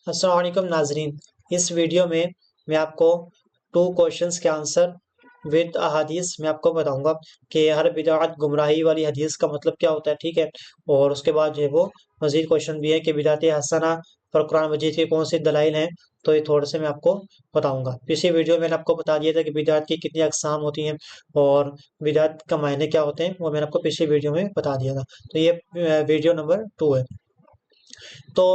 السلام علیکم ناظرین، اس ویڈیو میں میں آپ کو 2 کوشچنس کے آنسر ود احادیث میں آپ کو بتاؤں گا کہ ہر بدعت گمراہی والی حدیث کا مطلب کیا ہوتا ہے، ٹھیک ہے۔ اور اس کے بعد جو ہے وہ مزید کوشچن بھی ہے کہ بدعت حسنہ پر قرآن مجید کے کون سے دلائل ہیں، تو یہ تھوڑے سے میں آپ کو بتاؤں گا۔ پچھلی ویڈیو میں نے آپ کو بتا دیا تھا کہ بدعت کی کتنی اقسام ہوتی ہیں اور بدعت کا معنی کیا ہوتے ہیں، وہ میں نے آپ کو پچھلی ویڈیو میں بتا دیا تھا۔ تو یہ ویڈیو نمبر 2 ہے۔ تو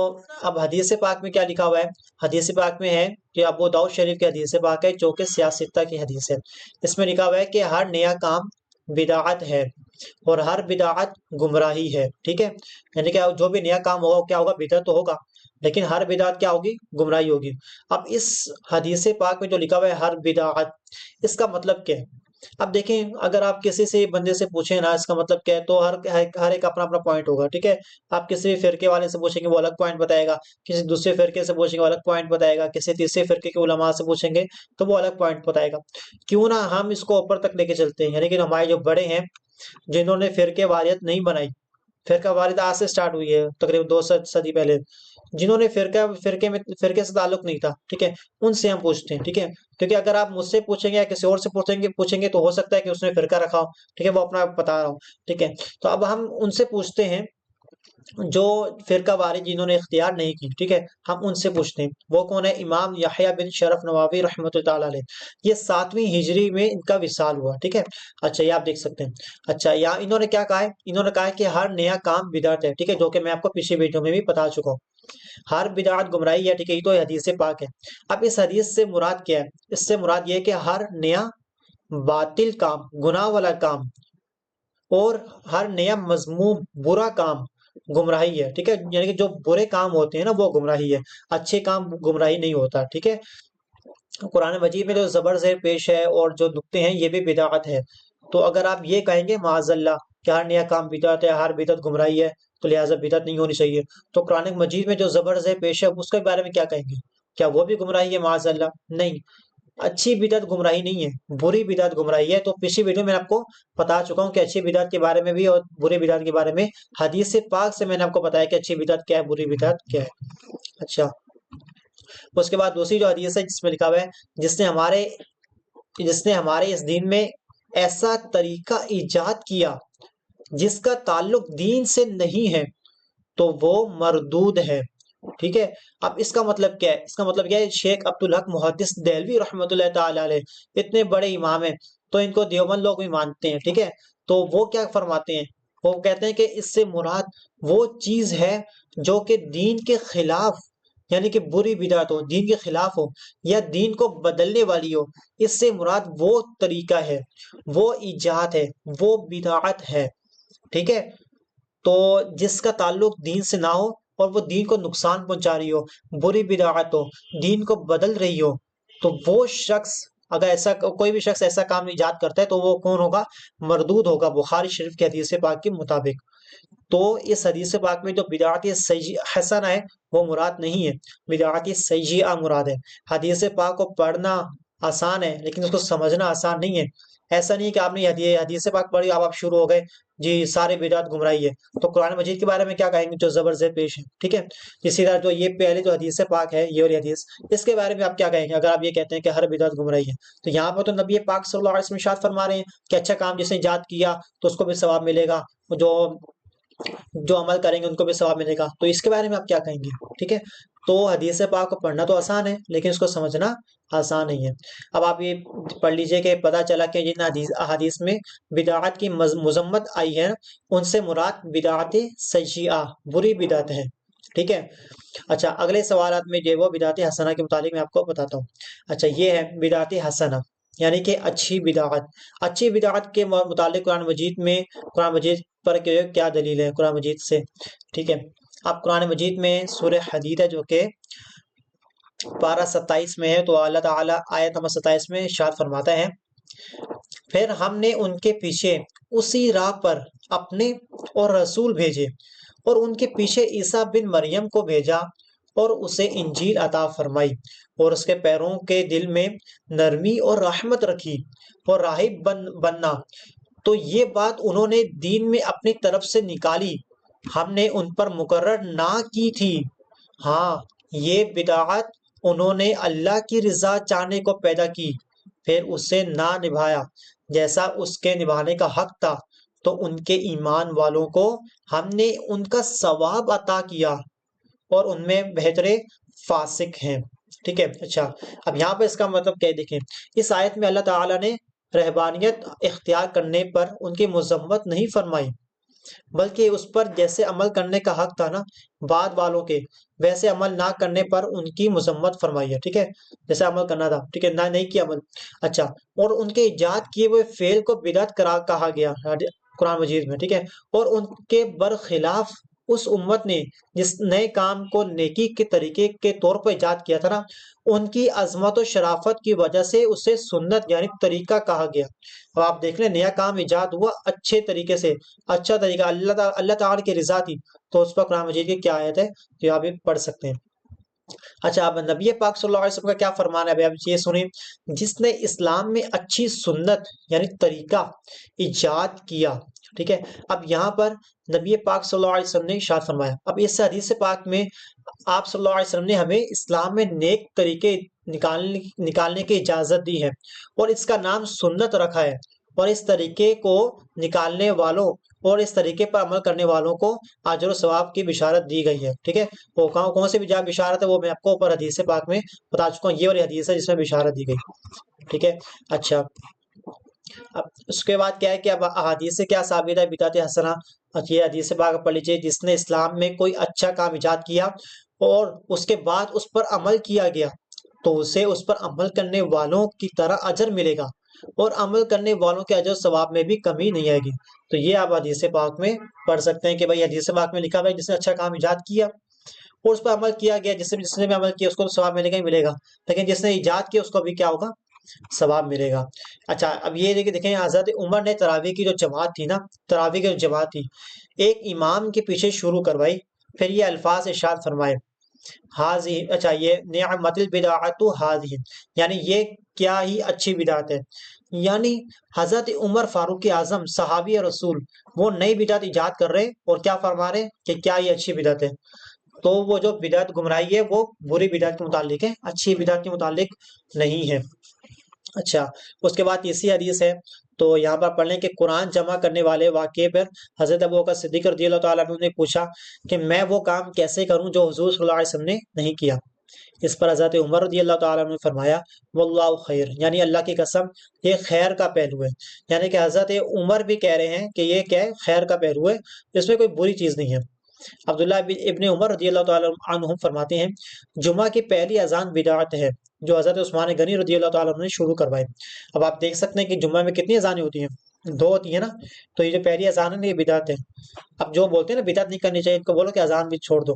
اب حدیث پاک میں کیا لکھا ہوا ہے؟ حدیث پاک میں ہے کہ ابو داؤد شریف کی حدیث پاک ہے جو کہ سیاستہ کی حدیث ہے۔ اس میں لکھا ہوا ہے کہ ہر نیا کام بدعت ہے اور ہر بدعت گمراہی ہے، ٹھیک ہے۔ یعنی کہ جو بھی نیا کام ہوگا کیا ہوگا؟ بدعت تو ہوگا، لیکن ہر بدعت کیا ہوگی؟ گمراہی ہوگی۔ اب اس حدیث پاک میں جو لکھا ہوا ہے ہر بدعت، اس کا مطلب کیا ہے؟ اب دیکھیں، اگر آپ کسی سے بندے سے پوچھیں نا اس کا مطلب کیا ہے، تو ہر ایک اپنا اپنا پوائنٹ ہوگا، ٹھیک ہے۔ آپ کسی بھی فرقے والے سے پوچھیں گے وہ الگ پوائنٹ بتائے گا، کسی دوسرے فرقے سے پوچھیں گے وہ الگ پوائنٹ بتائے گا، کسی تیسرے فرقے کے علماء سے پوچھیں گے تو وہ الگ پوائنٹ بتائے گا۔ کیوں نہ ہم اس کو اوپر تک لے کے چلتے ہیں، یعنی کہ ہمارے جو بڑے ہیں جنہوں نے فرقے واریت نہیں بنائی، فرقہ واریت آج سے سٹارٹ ہوئی ہے تقریباً 2 صدی پہلے، جنہوں نے فرقے سے تعلق نہیں تھا، ٹھیک ہے، ان سے ہم پوچھتے ہیں، ٹھیک ہے۔ کیونکہ اگر آپ مجھ سے پوچھیں گے یا کسی اور سے پوچھیں گے تو ہو سکتا ہے کہ اس نے فرقہ رکھا ہو، ٹھیک ہے، وہ اپنا بتا رہا ہوں، ٹھیک ہے۔ تو اب ہم ان سے پوچھتے ہیں جو فرقہ واریت جنہوں نے اختیار نہیں کی، ٹھیک ہے، ہم ان سے پوچھتے ہیں۔ وہ کون ہے؟ امام یحییٰ بن شرف نووی رحمۃ اللہ تعالیٰ علیہ، یہ 7ویں ہجری میں ان کا وصال ہوا، ٹھیک ہے۔ اچھا، یہ آپ دیکھ سکتے ہیں۔ اچھا، یا انہوں نے کیا کہا ہے؟ انہوں نے کہا ہے کہ ہر نیا کام بدعت ہے، ٹھیک ہے، جو کہ میں آپ کو پچھلی ویڈیو میں بھی بتا چکا ہوں۔ ہر بدعت گمراہی ہے، ٹھیک ہے، یہ تو حدیث پاک ہے۔ اب اس حدیث سے مراد کیا ہے؟ اس سے مراد یہ ہے کہ ہر نیا باطل کام، گناہ والا کام، اور ہر نیا مذموم برا کام گمراہی ہے، ٹھیک ہے۔ یعنی کہ جو برے کام ہوتے ہیں نا وہ گمراہی ہے، اچھے کام گمراہی نہیں ہوتا، ٹھیک ہے۔ قرآن مجید میں جو زبر زیر پیش ہے اور جو نقطے ہیں یہ بھی بدعت ہے۔ تو اگر آپ یہ کہیں گے معاذ اللہ کہ ہر نیا کام بدعت ہے، ہر بدعت گمراہی ہے، تو لہٰذا بدعت نہیں ہونی چاہیے، تو قرآن مجید میں جو زبر زیر پیش ہے اس کے بارے میں کیا کہیں گے؟ کیا وہ بھی گمراہی ہے معاذ اللہ؟ نہیں، اچھی بدعت گمراہی نہیں ہے، بری بدعت گمراہی ہے۔ تو پچھلی ویڈیو میں آپ کو بتا چکا ہوں کہ اچھی بدعت کے بارے میں بھی اور بری بدعت کے بارے میں حدیث پاک سے میں نے آپ کو بتایا کہ اچھی بدعت کیا ہے، بری بدعت کیا ہے۔ اچھا، اس کے بعد دوسری جو حدیث ہے جس میں لکھا ہوا ہے جس نے ہمارے اس دین میں ایسا طریقہ ایجاد کیا جس کا تعلق دین سے نہیں ہے تو وہ مردود ہے، ٹھیک ہے۔ اب اس کا مطلب کیا ہے؟ اس کا مطلب کیا ہے؟ شیخ عبدالحق محدث دہلوی رحمۃ اللہ تعالی علیہ اتنے بڑے امام ہیں، تو ان کو دیوبند لوگ بھی مانتے ہیں، ٹھیک ہے۔ تو وہ کیا فرماتے ہیں؟ وہ کہتے ہیں کہ اس سے مراد وہ چیز ہے جو کہ دین کے خلاف، یعنی کہ بری بدعت ہو، دین کے خلاف ہو یا دین کو بدلنے والی ہو، اس سے مراد وہ طریقہ ہے، وہ ایجاد ہے، وہ بدعت ہے، ٹھیک ہے۔ تو جس کا تعلق دین سے نہ ہو اور وہ دین کو نقصان پہنچا رہی ہو، بری بدعت ہو، دین کو بدل رہی ہو، تو وہ شخص اگر ایسا کوئی بھی شخص ایسا کام ایجاد کرتا ہے تو وہ کون ہوگا؟ مردود ہوگا، بخاری شریف کی حدیث پاک کے مطابق۔ تو اس حدیث پاک میں جو بدعت حسنہ ہے وہ مراد نہیں ہے، بدعت سیئہ مراد ہے۔ حدیث پاک کو پڑھنا آسان ہے لیکن اس کو سمجھنا آسان نہیں ہے۔ ایسا نہیں کہ آپ نے حدیث پاک پڑھی اب آپ شروع ہو گئے جی سارے بدعت گمراہی ہے، تو قرآن مجید کے بارے میں کیا کہیں گے؟ جو زبر زیر پیش ہے، ٹھیک ہے۔ اسی طرح جو یہ پہلے جو حدیث پاک ہے، یہ والی حدیث، اس کے بارے میں آپ کیا کہیں گے اگر آپ یہ کہتے ہیں کہ ہر بدعت گمراہی ہے؟ تو یہاں پر تو نبی پاک صلی اللہ علیہ وسلم ارشاد فرما رہے ہیں کہ اچھا کام جس نے ایجاد کیا تو اس کو بھی ثواب ملے گا، جو عمل کریں گے ان کو بھی ثواب ملے گا، تو اس کے بارے میں آپ کیا کہیں گے؟ ٹھیک ہے۔ تو حدیث پاک کو پڑھنا تو آسان ہے لیکن اس کو سمجھنا آسان نہیں ہے۔ اب آپ یہ پڑھ لیجئے کہ پتہ چلا کہ جن حدیث میں بدعات کی مذمت آئی ہے ان سے مراد بدعات سیئہ، بری بدعت ہے، ٹھیک ہے۔ اچھا، اگلے سوالات میں جو وہ بدعت حسنہ کے متعلق میں آپ کو بتاتا ہوں۔ اچھا، یہ ہے بدعت حسنہ یعنی کہ اچھی بدعت۔ اچھی بدعت کے متعلق قرآن مجید پر کیا دلیل ہے قرآن مجید سے، ٹھیک ہے۔ اب قرآن مجید میں سورہ حدید ہے جو کہ پارہ 27 میں ہے، تو اللہ تعالیٰ آیت نمبر 27 میں ارشاد فرماتا ہے، پھر ہم نے ان کے پیچھے اسی راہ پر اپنے اور رسول بھیجے اور ان کے پیچھے عیسیٰ بن مریم کو بھیجا اور اسے انجیل عطا فرمائی اور اس کے پیروں کے دل میں نرمی اور رحمت رکھی اور راہب بننا، تو یہ بات انہوں نے دین میں اپنی طرف سے نکالی، ہم نے ان پر مقرر نہ کی تھی۔ ہاں، یہ بدعت انہوں نے اللہ کی رضا چاہنے کو پیدا کی، پھر اسے نہ نبھایا جیسا اس کے نبھانے کا حق تھا، تو ان کے ایمان والوں کو ہم نے ان کا ثواب عطا کیا اور ان میں بہترے فاسق ہیں۔ ٹھیک ہے، اچھا اب یہاں پہ اس کا مطلب کیا ہے، دیکھیں اس آیت میں اللہ تعالیٰ نے رہبانیت اختیار کرنے پر ان کی مذمت نہیں فرمائی، بلکہ اس پر جیسے عمل کرنے کا حق تھا نا بعد والوں کے، ویسے عمل نہ کرنے پر ان کی مذمت فرمائی ہے۔ ٹھیک ہے، جیسے عمل کرنا تھا، ٹھیک ہے، نہ نہیں کیا عمل۔ اچھا، اور ان کے ایجاد کیے ہوئے فعل کو بدعت قرار کہا گیا قرآن مجید میں، ٹھیک ہے، اور ان کے برخلاف اس امت نے جس نئے کام کو نیکی کے طریقے کے طور پر ایجاد کیا تھا نا، ان کی عظمت و شرافت کی وجہ سے اسے سنت یعنی طریقہ کہا گیا۔ اب آپ دیکھ لیں نیا کام ایجاد ہوا اچھے طریقے سے، اچھا طریقہ اللہ تعالیٰ کی رضا تھی، تو اس پر قرآن مجید کی کیا آیت ہے جو آپ بھی پڑھ سکتے ہیں۔ اچھا، اب نبی پاک صلی اللہ علیہ وسلم کا کیا فرمان ہے، اب یہ سنیں، جس نے اسلام میں اچھی سنت یعنی طریقہ ایجاد کیا، ٹھیک ہے۔ اب یہاں پر نبی پاک صلی اللہ علیہ وسلم نے ارشاد فرمایا، اب اس حدیث پاک میں آپ صلی اللہ علیہ وسلم نے ہمیں اسلام میں نیک طریقے نکالنے کی اجازت دی ہے، اور اس کا نام سنت رکھا ہے، اور اس طریقے کو نکالنے والوں اور اس طریقے پر عمل کرنے والوں کو اجر و ثواب کی بشارت دی گئی ہے۔ ٹھیک ہے، وہ کون سے بھی جہاں بشارت ہے وہ میں آپ کو اوپر حدیث پاک میں بتا چکا ہوں، یہ والی حدیث ہے جس میں بشارت دی گئی۔ ٹھیک ہے، اچھا اب اس کے بعد کیا ہے کہ اب احادیث سے کیا ثابت ہے بدعت حسنہ، یہ حدیث پاک پڑھ لیجیے، جس نے اسلام میں کوئی اچھا کام ایجاد کیا اور اس کے بعد اس پر عمل کیا گیا تو اسے اس پر عمل کرنے والوں کی طرح اجر ملے گا، اور عمل کرنے والوں کے اجر و ثواب میں بھی کمی نہیں آئے گی۔ تو یہ آپ حدیث پاک میں پڑھ سکتے ہیں کہ بھائی حدیث پاک میں لکھا ہوا ہے جس نے اچھا کام ایجاد کیا اور اس پر عمل کیا گیا، جس نے بھی عمل کیا اس کو تو ثواب ملے گا ہی ملے گا، لیکن جس نے ایجاد کیا اس کو بھی کیا ہوگا، ثواب ملے گا۔ اچھا، اب یہ دیکھیں حضرت عمر نے تراویح کی جو جماعت تھی نا، تراویح کی جو جماعت تھی، ایک امام کے پیچھے شروع کروائی، پھر یہ الفاظ ارشاد فرمائے، حاضی، اچھا یہ نعمت البدعۃ حاضی، یعنی یہ کیا ہی اچھی بدعت ہے، یعنی حضرت عمر فاروق اعظم صحابی رسول وہ نئی بدعت ایجاد کر رہے اور کیا فرما رہے کہ کیا یہ اچھی بدعت ہے، تو وہ جو بدعت گمراہی ہے وہ بری بدعت کے متعلق ہے، اچھی بدعت کے متعلق نہیں ہے۔ اچھا، اس کے بعد تیسری حدیث ہے، تو یہاں پر پڑھ لیں کہ قرآن جمع کرنے والے واقعے پر حضرت ابوبکر صدیق رضی اللہ تعالیٰ عنہ نے پوچھا کہ میں وہ کام کیسے کروں جو حضور صلی اللہ علیہ وسلم نے نہیں کیا۔ اس پر حضرت عمر رضی اللہ تعالیٰ عنہ نے فرمایا واللہ خیر، یعنی اللہ کی قسم یہ خیر کا پہلو ہے، یعنی کہ حضرت عمر بھی کہہ رہے ہیں کہ یہ کیا ہے، خیر کا پہلو ہے، اس میں کوئی بری چیز نہیں ہے۔ عبداللہ ابن عمر رضی اللہ تعالیٰ عنہ فرماتے ہیں جمعہ کی پہلی اذان بدعت ہے جو حضرت عثمان غنی رضی اللہ تعالیٰ عنہ نے شروع کروائی۔ اب آپ دیکھ سکتے ہیں کہ جمعہ میں کتنی اذانیں ہوتی ہیں، 2 ہوتی ہیں نا، تو یہ جو پہلی اذان ہے نا یہ بدعت ہے۔ اب جو بولتے ہیں نا بدعت نہیں کرنی چاہیے، ان کو بولو کہ اذان بھی چھوڑ دو،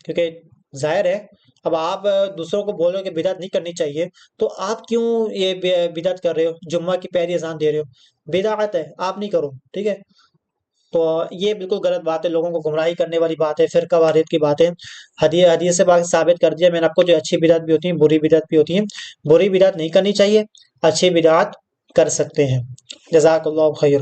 کیونکہ ظاہر ہے اب آپ دوسروں کو بولو کہ بدعت نہیں کرنی چاہیے، تو آپ کیوں یہ بدعت کر رہے ہو، جمعہ کی پہلی اذان دے رہے ہو، بدعت ہے، آپ نہیں کرو، ٹھیک ہے۔ تو یہ بالکل غلط بات ہے، لوگوں کو گمراہی کرنے والی بات ہے، فرقہ واریت کی بات ہے۔ حدیث سے بات ثابت کر دیا میں نے آپ کو، جو اچھی بدعت بھی ہوتی ہیں بری بدعت بھی ہوتی ہیں، بری بدعت نہیں کرنی چاہیے، اچھی بدعت کر سکتے ہیں۔ جزاک اللہ خیر۔